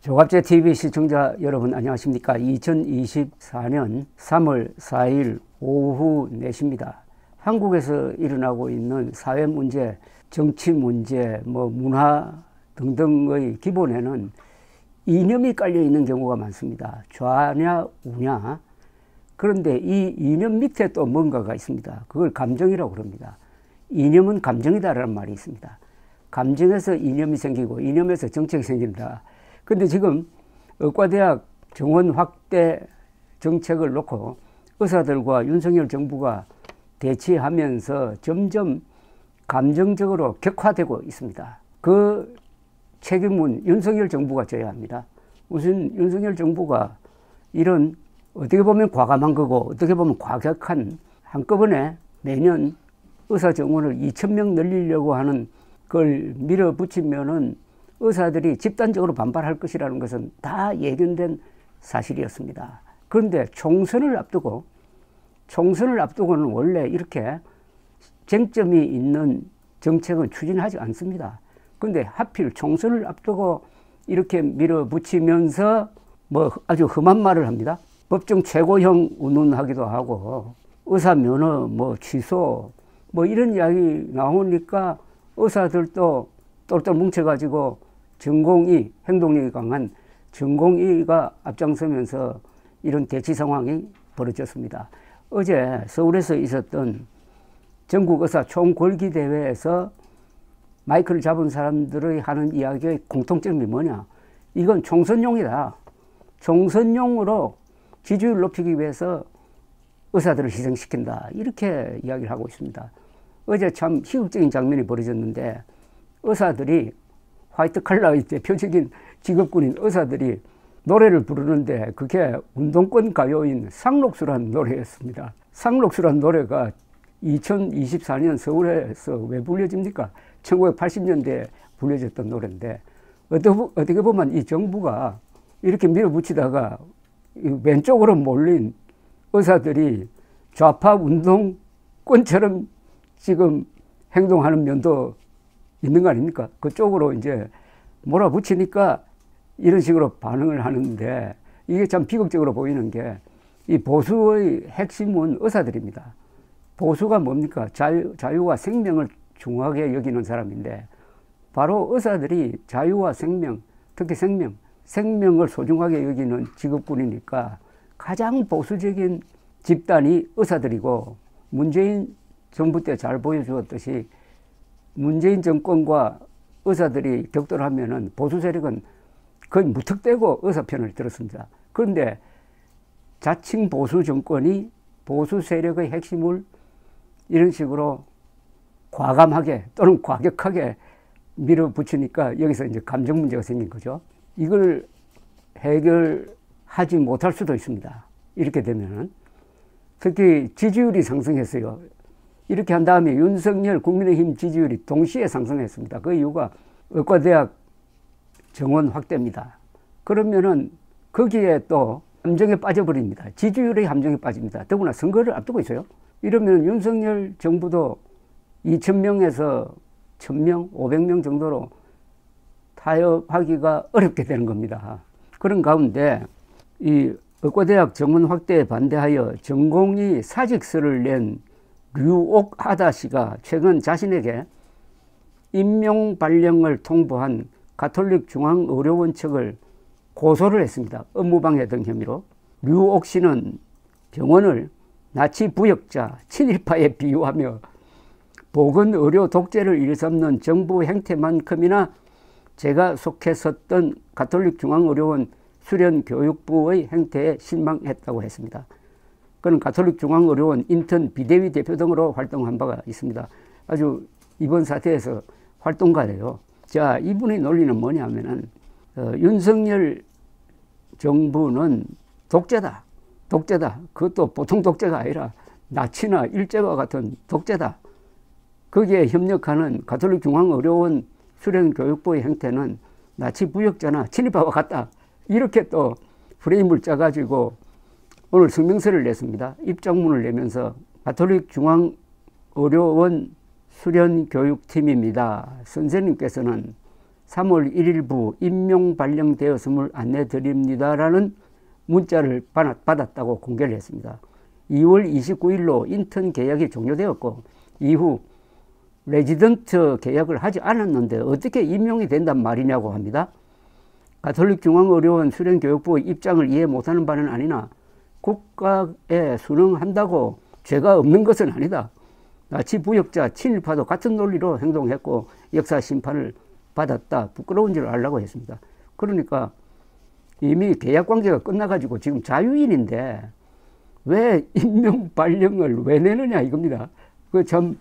조갑제 TV 시청자 여러분 안녕하십니까. 2024년 3월 4일 오후 4시입니다. 한국에서 일어나고 있는 사회 문제, 정치 문제, 문화 등등의 기본에는 이념이 깔려 있는 경우가 많습니다. 좌냐 우냐. 그런데 이 이념 밑에 또 뭔가가 있습니다. 그걸 감정이라고 그럽니다. 이념은 감정이다라는 말이 있습니다. 감정에서 이념이 생기고 이념에서 정책이 생긴다. 근데 지금 의과대학 정원 확대 정책을 놓고 의사들과 윤석열 정부가 대치하면서 점점 감정적으로 격화되고 있습니다. 그 책임은 윤석열 정부가 져야 합니다. 무슨 윤석열 정부가 이런 어떻게 보면 과감한 거고 어떻게 보면 과격한 한꺼번에 매년 의사 정원을 2,000명 늘리려고 하는 걸 밀어붙이면은 의사들이 집단적으로 반발할 것이라는 것은 다 예견된 사실이었습니다. 그런데 총선을 앞두고는 원래 이렇게 쟁점이 있는 정책은 추진하지 않습니다. 그런데 하필 총선을 앞두고 이렇게 밀어붙이면서 아주 험한 말을 합니다. 법정 최고형 운운하기도 하고 의사 면허 취소 이런 이야기 나오니까 의사들도 똘똘 뭉쳐가지고 전공의, 행동력이 강한 전공의가 앞장서면서 이런 대치 상황이 벌어졌습니다. 어제 서울에서 있었던 전국의사 총궐기대회에서 마이크를 잡은 사람들의 하는 이야기의 공통점이 뭐냐. 이건 총선용이다. 총선용으로 지지율 높이기 위해서 의사들을 희생시킨다. 이렇게 이야기를 하고 있습니다. 어제 참 희극적인 장면이 벌어졌는데 의사들이 화이트 칼라의 대표적인 직업군인 의사들이 노래를 부르는데 그게 운동권 가요인 상록수라는 노래였습니다. 상록수라는 노래가 2024년 서울에서 왜 불려집니까? 1980년대에 불려졌던 노래인데 어떻게 보면 이 정부가 이렇게 밀어붙이다가 왼쪽으로 몰린 의사들이 좌파 운동권처럼 지금 행동하는 면도 있는 거 아닙니까? 그쪽으로 이제 몰아붙이니까 이런 식으로 반응을 하는데 이게 참 비극적으로 보이는 게 이 보수의 핵심은 의사들입니다. 보수가 뭡니까? 자유와 생명을 중요하게 여기는 사람인데 바로 의사들이 자유와 생명, 특히 생명을 소중하게 여기는 직업군이니까 가장 보수적인 집단이 의사들이고 문재인 정부 때 잘 보여주었듯이 문재인 정권과 의사들이 격돌하면은 보수 세력은 거의 무턱대고 의사 편을 들었습니다. 그런데 자칭 보수 정권이 보수 세력의 핵심을 이런 식으로 과감하게 또는 과격하게 밀어붙이니까 여기서 이제 감정 문제가 생긴 거죠. 이걸 해결하지 못할 수도 있습니다. 이렇게 되면은 특히 지지율이 상승했어요. 이렇게 한 다음에 윤석열 국민의힘 지지율이 동시에 상승했습니다. 그 이유가 의과대학 정원 확대입니다. 그러면은 거기에 또 함정에 빠져버립니다. 지지율의 함정에 빠집니다. 더구나 선거를 앞두고 있어요. 이러면 윤석열 정부도 2,000명에서 1,000명, 500명 정도로 타협하기가 어렵게 되는 겁니다. 그런 가운데 이 의과대학 정원 확대에 반대하여 전공의 사직서를 낸 류옥하다 씨가 최근 자신에게 임용 발령을 통보한 가톨릭 중앙의료원 측을 고소를 했습니다. 업무방해 등 혐의로. 류옥 씨는 병원을 나치 부역자, 친일파에 비유하며 보건의료 독재를 일삼는 정부 행태만큼이나 제가 속했었던 가톨릭 중앙의료원 수련교육부의 행태에 실망했다고 했습니다. 그는 가톨릭 중앙의료원 인턴 비대위 대표 등으로 활동한 바가 있습니다. 아주 이번 사태에서 활동가예요. 자, 이분의 논리는 뭐냐면은 윤석열 정부는 독재다. 그것도 보통 독재가 아니라 나치나 일제와 같은 독재다. 거기에 협력하는 가톨릭 중앙의료원 수련교육부의 행태는 나치 부역자나 친일파와 같다. 이렇게 또 프레임을 짜가지고 오늘 성명서를 냈습니다. 입장문을 내면서 가톨릭 중앙의료원 수련교육팀입니다. 선생님께서는 3월 1일부 임용 발령되었음을 안내드립니다라는 문자를 받았다고 공개를 했습니다. 2월 29일로 인턴 계약이 종료되었고 이후 레지던트 계약을 하지 않았는데 어떻게 임용이 된단 말이냐고 합니다. 가톨릭중앙의료원 수련교육부의 입장을 이해 못하는 바는 아니나 국가에 순응한다고 죄가 없는 것은 아니다. 나치 부역자 친일파도 같은 논리로 행동했고 역사 심판을 받았다. 부끄러운 줄 알라고 했습니다. 그러니까 이미 계약 관계가 끝나가지고 지금 자유인인데 왜 임명 발령을 왜 내느냐 이겁니다. 그 참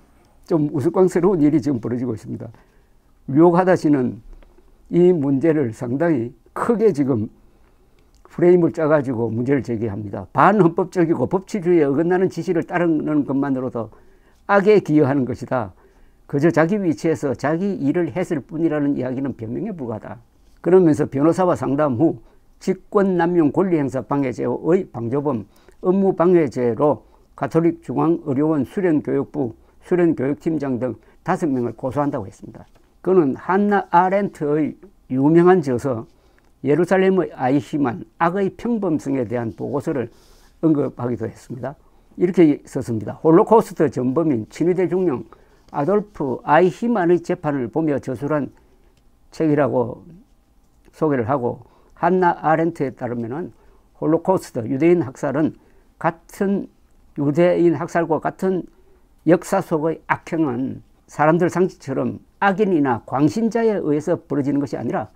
좀 우스꽝스러운 일이 지금 벌어지고 있습니다. 류옥하다시는 이 문제를 상당히 크게 지금 프레임을 짜가지고 문제를 제기합니다. 반헌법적이고 법치주의에 어긋나는 지시를 따르는 것만으로도 악에 기여하는 것이다. 그저 자기 위치에서 자기 일을 했을 뿐이라는 이야기는 변명에 불과하다. 그러면서 변호사와 상담 후 직권남용 권리행사 방해죄의 방조범 업무방해죄로 가톨릭중앙의료원 수련교육부 수련교육팀장 등 5명을 고소한다고 했습니다. 그는 한나 아렌트의 유명한 저서 예루살렘의 아이히만 악의 평범성에 대한 보고서를 언급하기도 했습니다. 이렇게 썼습니다. 홀로코스트 전범인 친위대중령 아돌프 아이히만의 재판을 보며 저술한 책이라고 소개를 하고 한나 아렌트에 따르면 홀로코스트 유대인 학살은 같은 유대인 학살과 같은 역사 속의 악행은 사람들 상식처럼 악인이나 광신자에 의해서 벌어지는 것이 아니라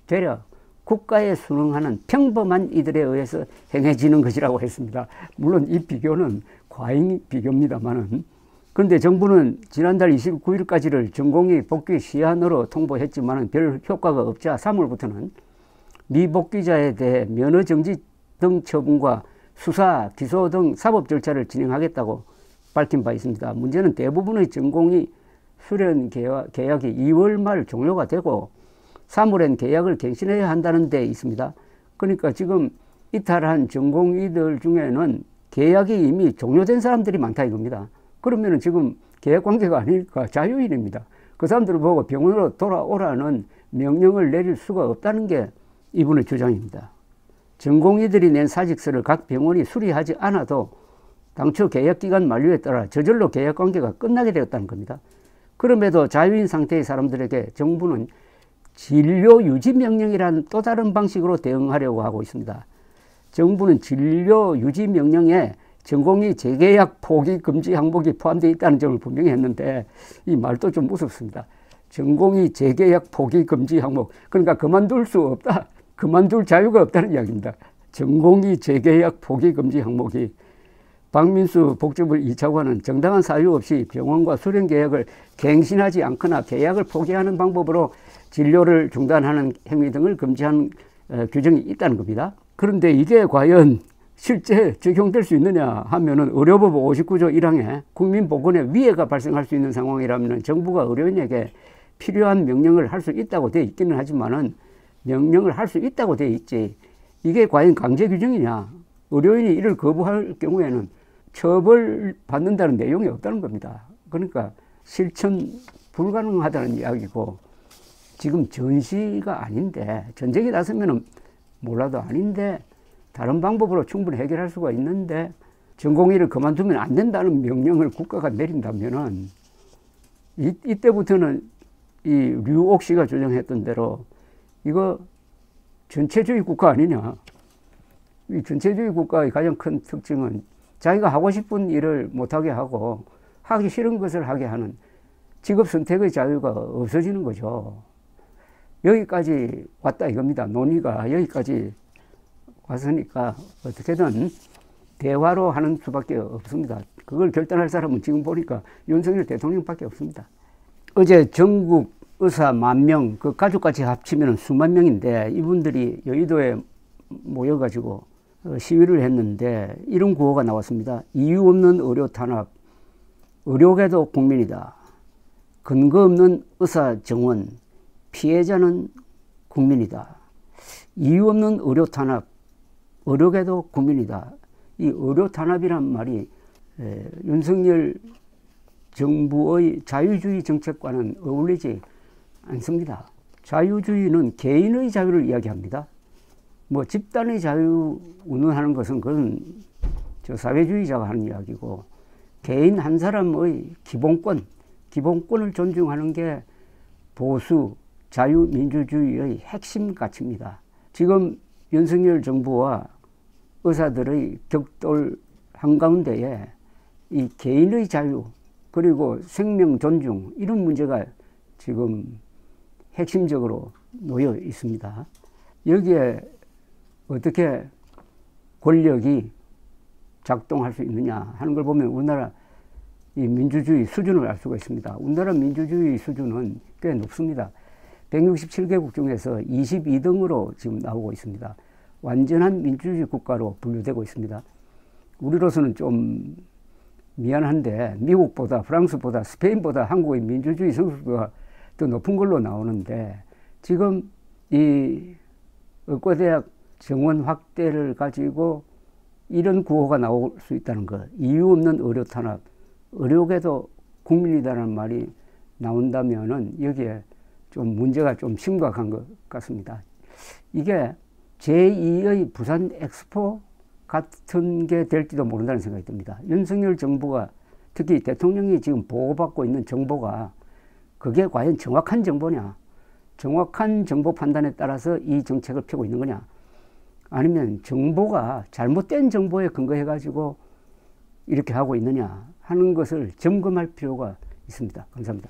되려 국가에 순응하는 평범한 이들에 의해서 행해지는 것이라고 했습니다. 물론 이 비교는 과잉 비교입니다만은 그런데 정부는 지난달 29일까지를 전공의 복귀 시한으로 통보했지만 별 효과가 없자 3월부터는 미복귀자에 대해 면허정지 등 처분과 수사, 기소 등 사법 절차를 진행하겠다고 밝힌 바 있습니다. 문제는 대부분의 전공의 수련 계약이 2월 말 종료가 되고 3월엔 계약을 갱신해야 한다는 데 있습니다. 그러니까 지금 이탈한 전공의들 중에는 계약이 이미 종료된 사람들이 많다 이겁니다. 그러면 지금 계약 관계가 아니니까 자유인입니다. 그 사람들을 보고 병원으로 돌아오라는 명령을 내릴 수가 없다는 게 이분의 주장입니다. 전공의들이 낸 사직서를 각 병원이 수리하지 않아도 당초 계약기간 만료에 따라 저절로 계약관계가 끝나게 되었다는 겁니다. 그럼에도 자유인 상태의 사람들에게 정부는 진료 유지 명령이라는 또 다른 방식으로 대응하려고 하고 있습니다. 정부는 진료 유지 명령에 전공의 재계약 포기 금지 항목이 포함되어 있다는 점을 분명히 했는데 이 말도 좀 무섭습니다. 전공의 재계약 포기 금지 항목, 그러니까 그만둘 수 없다, 그만둘 자유가 없다는 이야기입니다. 전공의 재계약 포기 금지 항목이 박민수 복지부 2차관은 정당한 사유 없이 병원과 수련 계약을 갱신하지 않거나 계약을 포기하는 방법으로 진료를 중단하는 행위 등을 금지하는 규정이 있다는 겁니다. 그런데 이게 과연 실제 적용될 수 있느냐 하면은 의료법 59조 1항에 국민보건에 위해가 발생할 수 있는 상황이라면 정부가 의료인에게 필요한 명령을 할 수 있다고 되어 있기는 하지만은 명령을 할 수 있다고 되어 있지 이게 과연 강제 규정이냐, 의료인이 이를 거부할 경우에는 처벌받는다는 내용이 없다는 겁니다. 그러니까 실천 불가능하다는 이야기고 지금 전시가 아닌데 전쟁이 났으면 몰라도 아닌데 다른 방법으로 충분히 해결할 수가 있는데 전공의를 그만두면 안 된다는 명령을 국가가 내린다면은 이때부터는 이 류옥 씨가 주장했던 대로 이거 전체주의 국가 아니냐. 이 전체주의 국가의 가장 큰 특징은 자기가 하고 싶은 일을 못하게 하고 하기 싫은 것을 하게 하는 직업 선택의 자유가 없어지는 거죠. 여기까지 왔다 이겁니다. 논의가 여기까지 왔으니까 어떻게든 대화로 하는 수밖에 없습니다. 그걸 결단할 사람은 지금 보니까 윤석열 대통령밖에 없습니다. 어제 전국 의사 10,000명, 그 가족까지 합치면 수만 명인데 이분들이 여의도에 모여가지고 시위를 했는데 이런 구호가 나왔습니다. 이유 없는 의료 탄압, 의료계도 국민이다. 근거 없는 의사 정원, 피해자는 국민이다. 이유 없는 의료 탄압, 의료계도 국민이다. 이 의료 탄압이란 말이 윤석열 정부의 자유주의 정책과는 어울리지 않습니다. 자유주의는 개인의 자유를 이야기합니다. 뭐 집단의 자유 운운하는 것은 그건 저 사회주의자가 하는 이야기고, 개인 한 사람의 기본권을 존중하는 게 보수 자유민주주의의 핵심 가치입니다. 지금 윤석열 정부와 의사들의 격돌 한가운데에 이 개인의 자유 그리고 생명 존중, 이런 문제가 지금 핵심적으로 놓여 있습니다. 여기에 어떻게 권력이 작동할 수 있느냐 하는 걸 보면 우리나라 이 민주주의 수준을 알 수가 있습니다. 우리나라 민주주의 수준은 꽤 높습니다. 167개국 중에서 22등으로 지금 나오고 있습니다. 완전한 민주주의 국가로 분류되고 있습니다. 우리로서는 좀 미안한데 미국보다 프랑스보다 스페인보다 한국의 민주주의 성숙도가 더 높은 걸로 나오는데, 지금 이 의과대학 정원 확대를 가지고 이런 구호가 나올 수 있다는 것, 이유 없는 의료 탄압, 의료계도 국민이다라는 말이 나온다면은 여기에 좀 문제가 좀 심각한 것 같습니다. 이게 제2의 부산 엑스포 같은 게 될지도 모른다는 생각이 듭니다. 윤석열 정부가, 특히 대통령이 지금 보고받고 있는 정보가 그게 과연 정확한 정보냐, 정확한 정보 판단에 따라서 이 정책을 펴고 있는 거냐, 아니면 정보가 잘못된 정보에 근거해 가지고 이렇게 하고 있느냐 하는 것을 점검할 필요가 있습니다. 감사합니다.